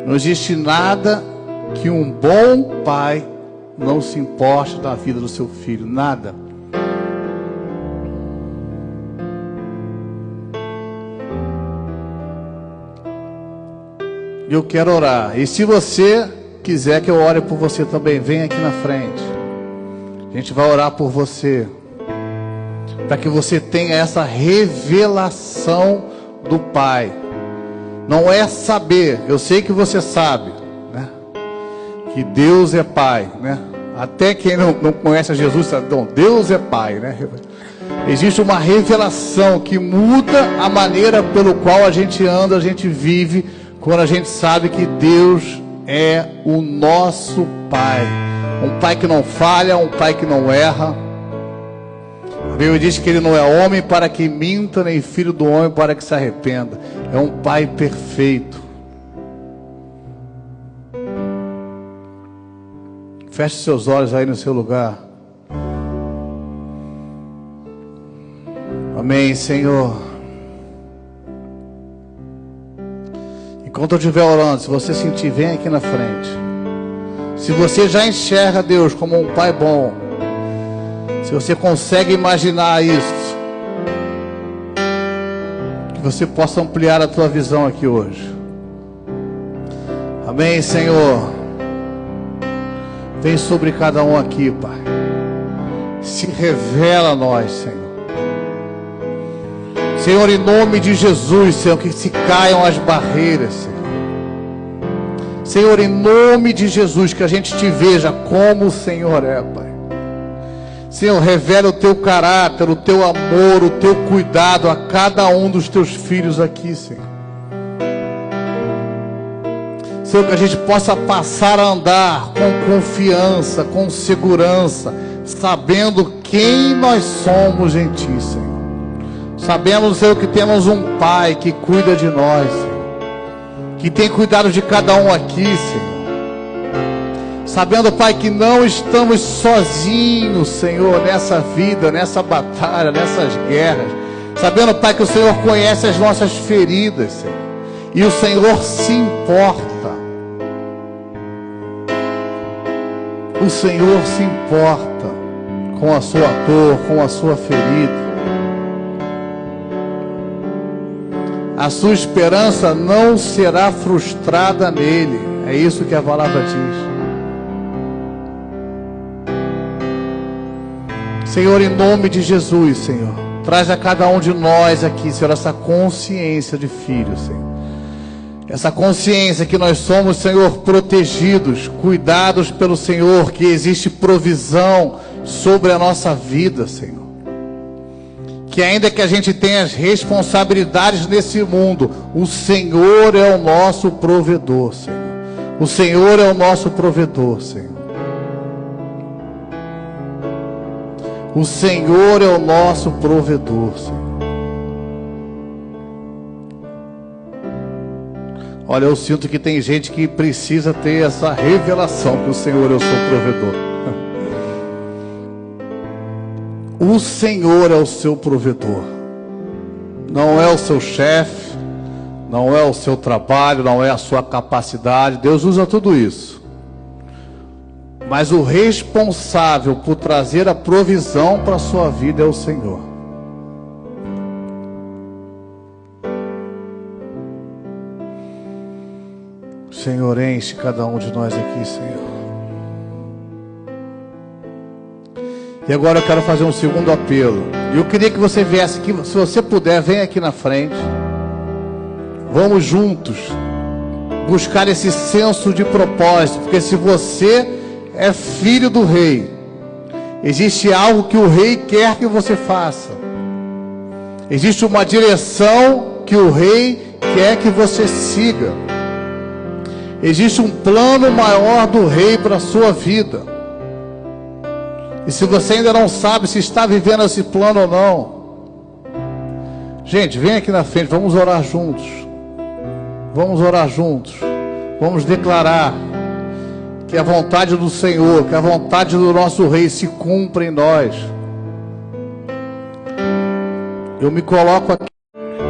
Não existe nada que um bom pai não se importe da vida do seu filho. Nada. Eu quero orar. E se você quiser que eu ore por você também, vem aqui na frente. A gente vai orar por você. Para que você tenha essa revelação do Pai. Não é saber. Eu sei que você sabe, né? Que Deus é Pai, né? Até quem não conhece a Jesus sabe. Não, Deus é Pai, né? Existe uma revelação que muda a maneira pelo qual a gente anda, a gente vive, quando a gente sabe que Deus é o nosso Pai. Um Pai que não falha, um Pai que não erra. A Bíblia diz que Ele não é homem para que minta, nem filho do homem para que se arrependa. É um Pai perfeito. Feche seus olhos aí no seu lugar. Amém, Senhor. Enquanto eu estiver orando, se você sentir, vem aqui na frente. Se você já enxerga Deus como um Pai bom, se você consegue imaginar isso, que você possa ampliar a tua visão aqui hoje. Amém, Senhor. Vem sobre cada um aqui, Pai. Se revela a nós, Senhor. Senhor, em nome de Jesus, Senhor, que se caiam as barreiras, Senhor. Senhor, em nome de Jesus, que a gente te veja como o Senhor é, Pai. Senhor, revela o teu caráter, o teu amor, o teu cuidado a cada um dos teus filhos aqui, Senhor. Senhor, que a gente possa passar a andar com confiança, com segurança, sabendo quem nós somos em Ti, Senhor. Sabemos, Senhor, que temos um Pai que cuida de nós, Senhor. Que tem cuidado de cada um aqui, Senhor. Sabendo, Pai, que não estamos sozinhos, Senhor, nessa vida, nessa batalha, nessas guerras. Sabendo, Pai, que o Senhor conhece as nossas feridas, Senhor. E o Senhor se importa. O Senhor se importa com a sua dor, com a sua ferida. A sua esperança não será frustrada nele. É isso que a palavra diz. Senhor, em nome de Jesus, Senhor, traz a cada um de nós aqui, Senhor, essa consciência de filho, Senhor. Essa consciência que nós somos, Senhor, protegidos, cuidados pelo Senhor, que existe provisão sobre a nossa vida, Senhor. Que ainda que a gente tenha as responsabilidades nesse mundo, o Senhor é o nosso provedor, Senhor. O Senhor é o nosso provedor, Senhor. O Senhor é o nosso provedor, Senhor. Olha, eu sinto que tem gente que precisa ter essa revelação que o Senhor é o seu provedor. O Senhor é o seu provedor. Não é o seu chefe, não é o seu trabalho, não é a sua capacidade. Deus usa tudo isso. Mas o responsável por trazer a provisão para a sua vida é o Senhor. Senhor, enche cada um de nós aqui, Senhor. E agora eu quero fazer um segundo apelo. E eu queria que você viesse aqui, se você puder, vem aqui na frente. Vamos juntos buscar esse senso de propósito, porque se você é filho do rei, existe algo que o rei quer que você faça. Existe uma direção que o rei quer que você siga. Existe um plano maior do rei para a sua vida. E se você ainda não sabe se está vivendo esse plano ou não, gente, vem aqui na frente, vamos orar juntos. Vamos orar juntos. Vamos declarar que a vontade do Senhor, que a vontade do nosso Rei se cumpra em nós. Eu me coloco aqui.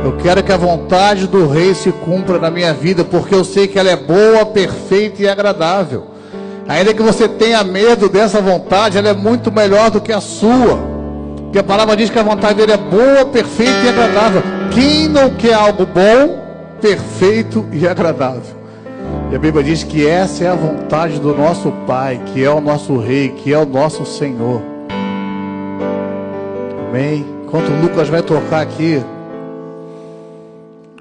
Eu quero que a vontade do Rei se cumpra na minha vida, porque eu sei que ela é boa, perfeita e agradável. Ainda que você tenha medo dessa vontade, ela é muito melhor do que a sua. Porque a palavra diz que a vontade dele é boa, perfeita e agradável. Quem não quer algo bom, perfeito e agradável? E a Bíblia diz que essa é a vontade do nosso Pai, que é o nosso Rei, que é o nosso Senhor. Amém? Enquanto o Lucas vai tocar aqui,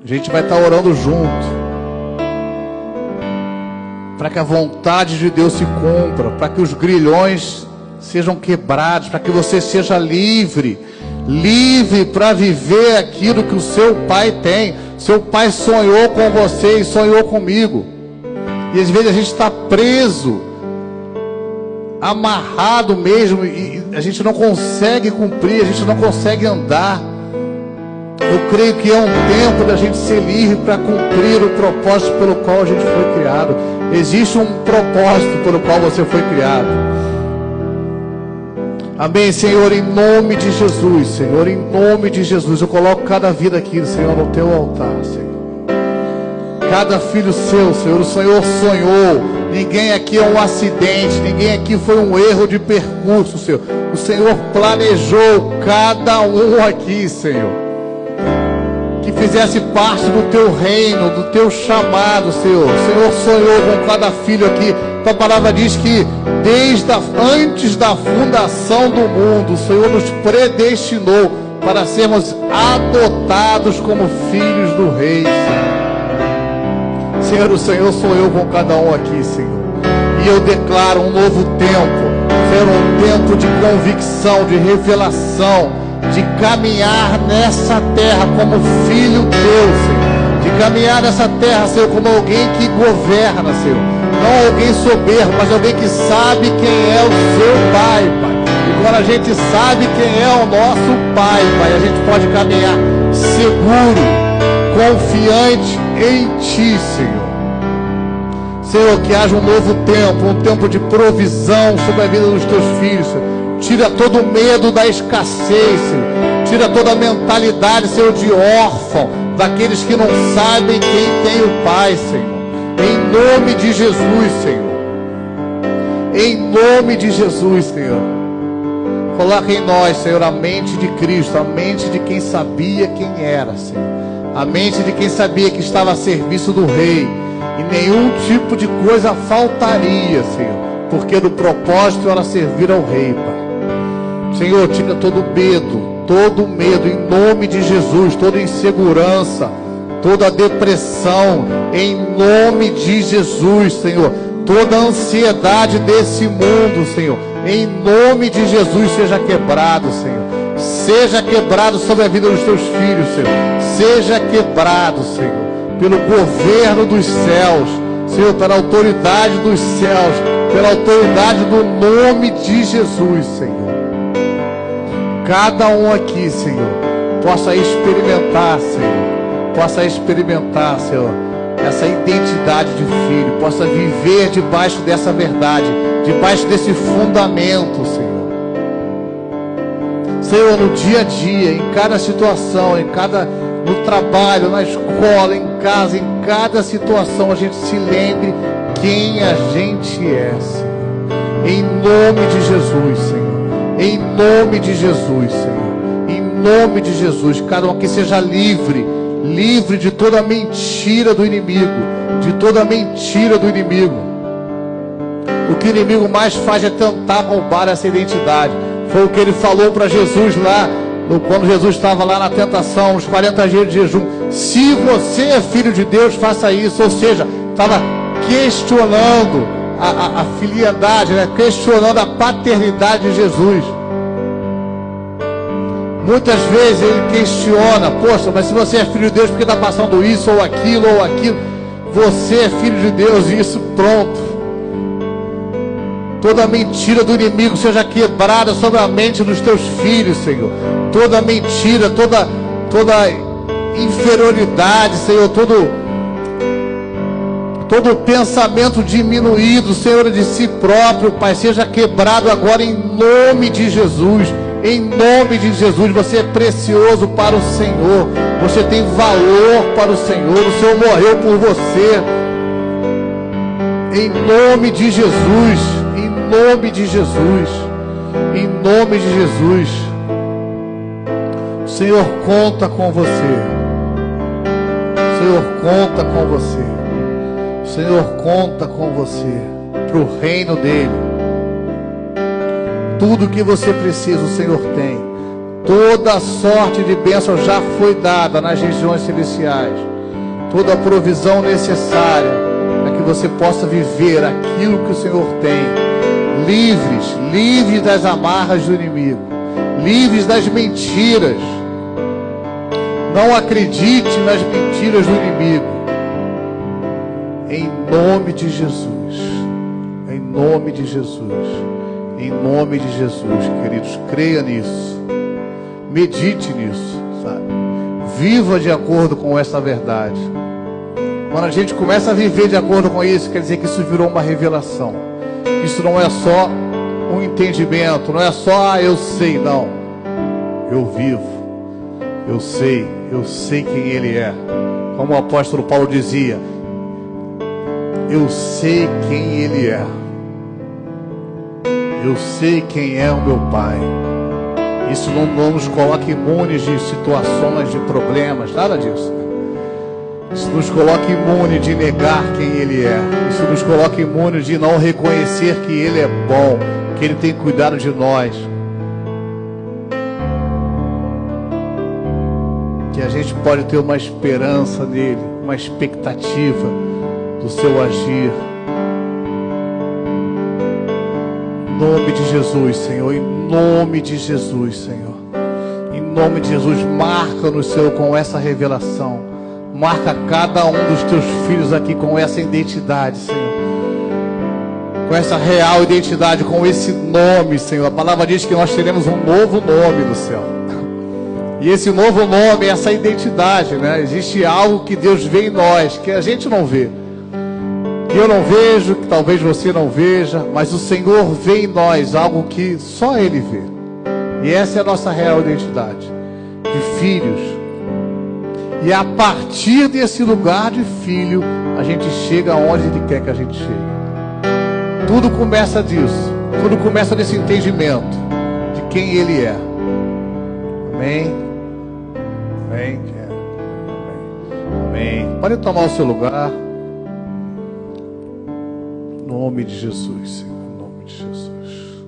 a gente vai estar orando junto, para que a vontade de Deus se cumpra, para que os grilhões sejam quebrados, para que você seja livre, livre para viver aquilo que o seu Pai tem. Seu Pai sonhou com você e sonhou comigo, e às vezes a gente está preso, amarrado mesmo, e a gente não consegue cumprir, a gente não consegue andar. Eu creio que é um tempo da gente ser livre para cumprir o propósito pelo qual a gente foi criado. Existe um propósito pelo qual você foi criado. Amém, Senhor, em nome de Jesus, Senhor, em nome de Jesus, eu coloco cada vida aqui, Senhor, no teu altar, Senhor. Cada filho seu, Senhor, o Senhor sonhou. Ninguém aqui é um acidente, ninguém aqui foi um erro de percurso, Senhor. O Senhor planejou cada um aqui, Senhor, que fizesse parte do teu reino, do teu chamado, Senhor. O Senhor sonhou com cada filho aqui. Tua palavra diz que antes da fundação do mundo, o Senhor nos predestinou para sermos adotados como filhos do Rei, Senhor. Senhor, o Senhor sonhou com cada um aqui, Senhor. E eu declaro um novo tempo, Senhor, um tempo de convicção, de revelação, de caminhar nessa terra como filho teu, Senhor. De caminhar nessa terra, Senhor, como alguém que governa, Senhor. Não alguém soberbo, mas alguém que sabe quem é o seu Pai, Pai. E quando a gente sabe quem é o nosso Pai, Pai, a gente pode caminhar seguro, confiante em Ti, Senhor. Senhor, que haja um novo tempo, um tempo de provisão sobre a vida dos Teus filhos, Senhor. Tira todo o medo da escassez, Senhor. Tira toda a mentalidade, Senhor, de órfão, daqueles que não sabem quem tem o Pai, Senhor. Em nome de Jesus, Senhor. Em nome de Jesus, Senhor. Coloca em nós, Senhor, a mente de Cristo, a mente de quem sabia quem era, Senhor. A mente de quem sabia que estava a serviço do Rei. E nenhum tipo de coisa faltaria, Senhor, porque do propósito era servir ao Rei, Pai. Senhor, tira todo medo, em nome de Jesus, toda insegurança, toda depressão, em nome de Jesus, Senhor. Toda ansiedade desse mundo, Senhor, em nome de Jesus, seja quebrado, Senhor. Seja quebrado sobre a vida dos teus filhos, Senhor. Seja quebrado, Senhor, pelo governo dos céus, Senhor, pela autoridade dos céus, pela autoridade do nome de Jesus, Senhor. Cada um aqui, Senhor, possa experimentar, Senhor, essa identidade de filho, possa viver debaixo dessa verdade, debaixo desse fundamento, Senhor. Senhor, no dia a dia, em cada situação, no trabalho, na escola, em casa, em cada situação, a gente se lembre quem a gente é, Senhor. Em nome de Jesus, Senhor. Em nome de Jesus, Senhor. Em nome de Jesus, cada um aqui seja livre de toda mentira do inimigo, O que o inimigo mais faz é tentar roubar essa identidade. Foi o que ele falou para Jesus lá, quando Jesus estava lá na tentação, os 40 dias de jejum. Se você é filho de Deus, faça isso. Ou seja, estava questionando a filiandade, né? Questionando a paternidade de Jesus. Muitas vezes ele questiona: poxa, mas se você é filho de Deus, por que está passando isso ou aquilo ou aquilo? Você é filho de Deus e isso, pronto. Toda mentira do inimigo seja quebrada sobre a mente dos teus filhos, Senhor. Toda mentira, toda inferioridade, Senhor, todo pensamento diminuído, Senhor, de si próprio, Pai, seja quebrado agora em nome de Jesus. Em nome de Jesus. Você é precioso para o Senhor. Você tem valor para o Senhor. O Senhor morreu por você. Em nome de Jesus. Em nome de Jesus. Em nome de Jesus. O Senhor conta com você. O Senhor conta com você. O Senhor conta com você para o reino dele. Tudo que você precisa, o Senhor tem. Toda sorte de bênção já foi dada nas regiões celestiais. Toda a provisão necessária para que você possa viver aquilo que o Senhor tem. Livres das amarras do inimigo. Livres das mentiras. Não acredite nas mentiras do inimigo. Em nome de Jesus. Em nome de Jesus. Em nome de Jesus, queridos, creia nisso. Medite nisso, sabe? Viva de acordo com essa verdade. Quando a gente começa a viver de acordo com isso, quer dizer que isso virou uma revelação. Isso não é só um entendimento, não é só, eu sei, não. Eu vivo, eu sei quem Ele é. Como o apóstolo Paulo dizia, eu sei quem Ele é. Eu sei quem é o meu Pai. Isso não nos coloca imunes de situações, de problemas, nada disso. Isso nos coloca imune de negar quem Ele é. Isso nos coloca imune de não reconhecer que Ele é bom, que Ele tem cuidado de nós. Que a gente pode ter uma esperança nele, uma expectativa do seu agir. Em nome de Jesus, Senhor. Em nome de Jesus, Senhor. Em nome de Jesus, marca-nos, Senhor, com essa revelação. Marca cada um dos teus filhos aqui com essa identidade, Senhor. Com essa real identidade, com esse nome, Senhor. A palavra diz que nós teremos um novo nome no céu. E esse novo nome é essa identidade, né? Existe algo que Deus vê em nós, que a gente não vê. Que eu não vejo, que talvez você não veja, mas o Senhor vê em nós algo que só Ele vê. E essa é a nossa real identidade, de filhos. E a partir desse lugar de filho, a gente chega onde Ele quer que a gente chegue. Tudo começa disso. Tudo começa desse entendimento de quem Ele é. Amém? Amém? Amém. Pode tomar o seu lugar. Em nome de Jesus, Senhor. Em nome de Jesus.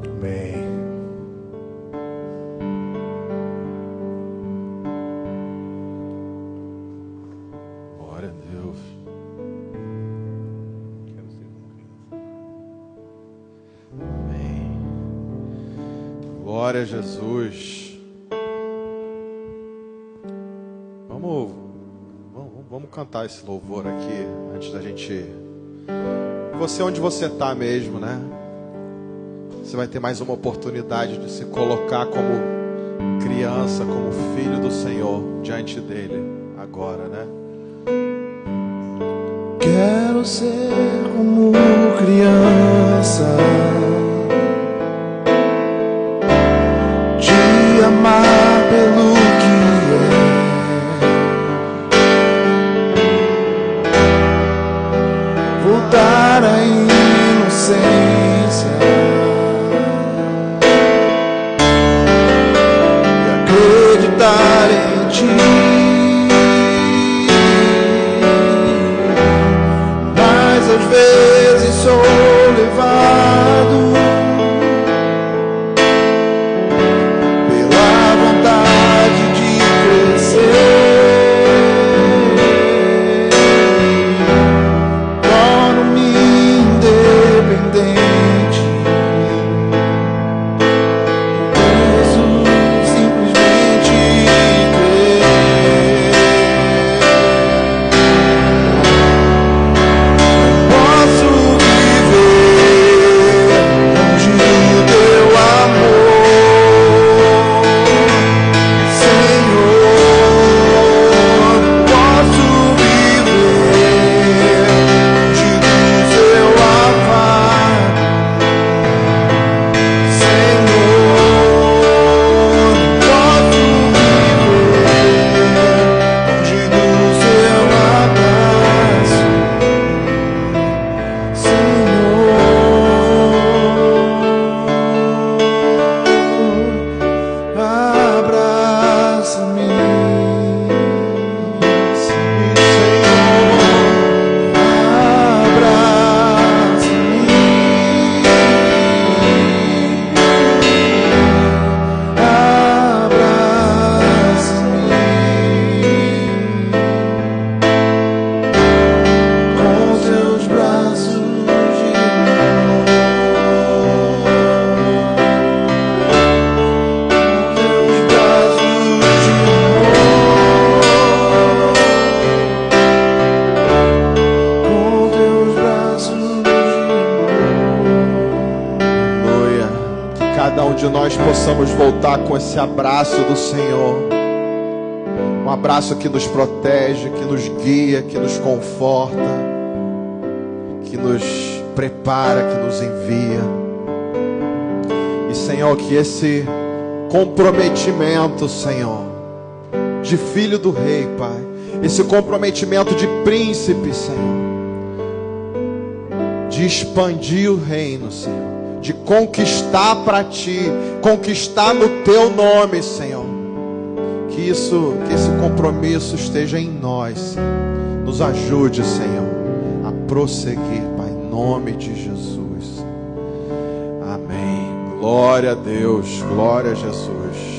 Amém. Glória a Deus. Amém. Glória a Jesus. Vamos cantar esse louvor aqui antes da gente. Você onde você está mesmo, né? Você vai ter mais uma oportunidade de se colocar como criança, como filho do Senhor diante dele agora, né? Quero ser como criança, te amar pelo que é, voltar à inocência, e acreditar em ti. Às vezes sou levado nós possamos voltar com esse abraço do Senhor. Um abraço que nos protege, que nos guia, que nos conforta, que nos prepara, que nos envia. E, Senhor, que esse comprometimento, Senhor, de filho do rei, Pai, esse comprometimento de príncipe, Senhor, de expandir o reino, Senhor, de conquistar para Ti, conquistar no Teu nome, Senhor, que esse compromisso esteja em nós, Senhor. Nos ajude, Senhor, a prosseguir, Pai, em nome de Jesus. Amém. Glória a Deus, glória a Jesus.